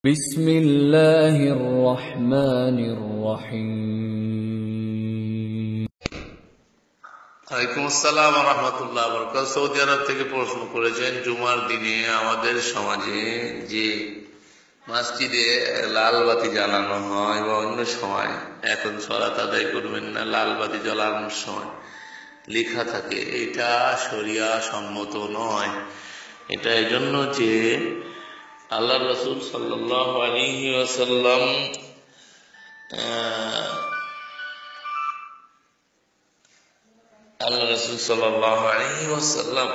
বিসমিল্লাহির রহমানির রহিম। ওয়ালাইকুম আসসালাম ওয়া রাহমাতুল্লাহি ওয়া বারাকাতুহু। সৌদি আরব থেকে প্রশ্ন করেছেন, জুমার দিনে আমাদের সমাজে যে মসজিদে লাল বাতি জ্বালানো হয় বা অন্য সময়, এখন সালাত আদায় করবেন না, লাল বাতি জ্বালানোর সময় লেখা থাকে, এটা শরিয়া সম্মত নয়। এটা এজন্য যে আল্লাহ রাসূল সাল্লাল্লাহু আলাইহি ওয়াসাল্লাম আল্লাহ রাসূল সাল্লাল্লাহু আলাইহি ওয়াসাল্লাম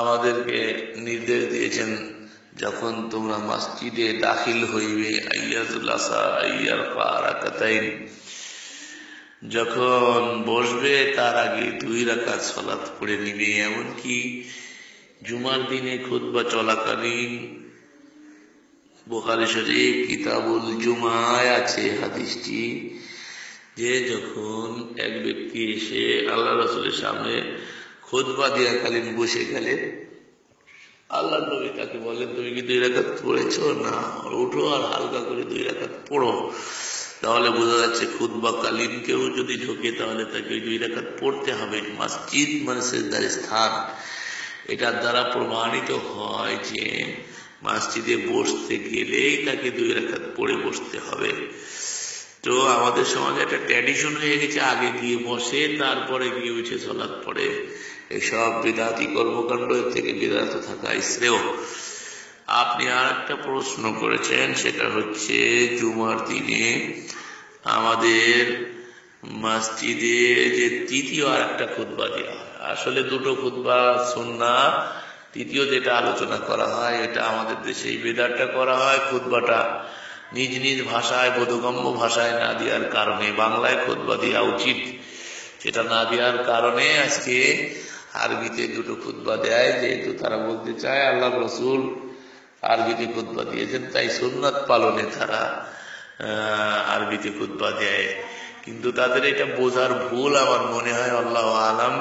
আমাদেরকে নির্দেশ দিয়েছেন, যখন তোমরা মসজিদে দাখিল হইবে, আইয়াতুল আসা আইয়ার রাকাতাইন, যখন বসবে তার আগে 2 রাকাত সালাত পড়ে নিবে। এমনকি জুমার দিনে খুতবা চলাকালীন বুখারী শরীফ কিতাবুল জুমায় আছে হাদিসটি, যে যখন এক ব্যক্তি এসে আল্লাহ রাসূলের সামনে খুতবা দেওয়াকালীন বসে গেলে, আল্লাহ নবী তাকে বলেন, তুমি কি 2 রাকাত পড়েছো? না। উঠো আর হালকা করে 2 রাকাত পড়ো। তাহলে বোঝা যাচ্ছে খুতবা কালীন কেউ যদি ঢোকে তাহলে তাকে 2 রাকাত পড়তে হবে। মসজিদ মানে সিজদার স্থান। এটার দ্বারা প্রমাণিত হয় যে মসজিদে বসতে গেলেই তাকে 2 রাকাত পড়ে বসতে হবে। তো আমাদের সমাজে একটা ট্র্যাডিশন হয়ে গেছে, আগে গিয়ে বসে তারপরে গিয়ে উঠে সালাত পড়ে। এসব বিদআতি কর্মকাণ্ড, এর থেকে বিরত থাকা শ্রেয়। আপনি আর একটা প্রশ্ন করেছেন, সেটা হচ্ছে জুমার দিনে আমাদের মসজিদে যে তৃতীয় আর একটা খুতবা দেওয়া হয়। আসলে 2টো খুতবা সুন্নাহ, তৃতীয় যেটা আলোচনা করা হয় এটা আমাদের দেশে এই বেদাতটা করা হয়। খুতবাটা নিজ নিজ ভাষায়, বোধগম্য ভাষায় না দেওয়ার কারণে, বাংলায় খুতবা দেওয়া উচিত, সেটা না দেওয়ার কারণে আজকে আরবিতে 2টো খুতবা দেয়। যেহেতু তারা বলতে চায় আল্লাহ রাসূল আরবিতে খুতবা দিয়েছেন, তাই সুন্নাত পালনে তারা আরবিতে খুতবা দেয়। কিন্তু তাদের এটা বোঝার ভুল আমার মনে হয়, আল্লাহু আলাম,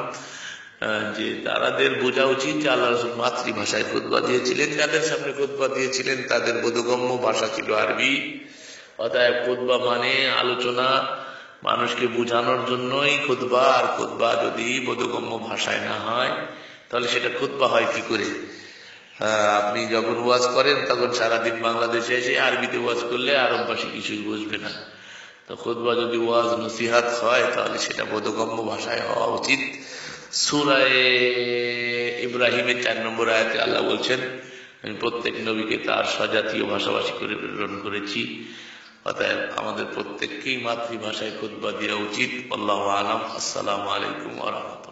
যে তাদের বোঝা উচিত যে আল্লাহ রাসূল মাতৃভাষায় খুতবা দিয়েছিলেন, যাদের সামনে খুতবা দিয়েছিলেন তাদের বোধগম্য ভাষা ছিল আরবি। অতএব খুতবা মানে আলোচনা, মানুষকে বোঝানোর জন্যই খুতবা। আর খুতবা যদি বোধগম্য ভাষায় না হয় তাহলে সেটা খুতবা হয় কি করে? আপনি যখন ওয়াজ করেন তখন সারাদিন বাংলাদেশে এসে আরবিতে ওয়াজ করলে আরববাসী কিছুই বুঝবে না। তো খুতবা যদি ওয়াজ নসিহাত হয় তাহলে সেটা বোধগম্য ভাষায় হওয়া উচিত। সূরা ইব্রাহিমের 4 নম্বর আয়াতে আল্লাহ বলছেন, আমি প্রত্যেক নবীকে তার স্বজাতীয় ভাষাভাষী করে প্রেরণ করেছি। অতএব আমাদের প্রত্যেককেই মাতৃভাষায় খুতবা দেওয়া উচিত। আল্লাহু আলাম। আসসালামু আলাইকুম ওয়া রাহমাতুল্লাহ।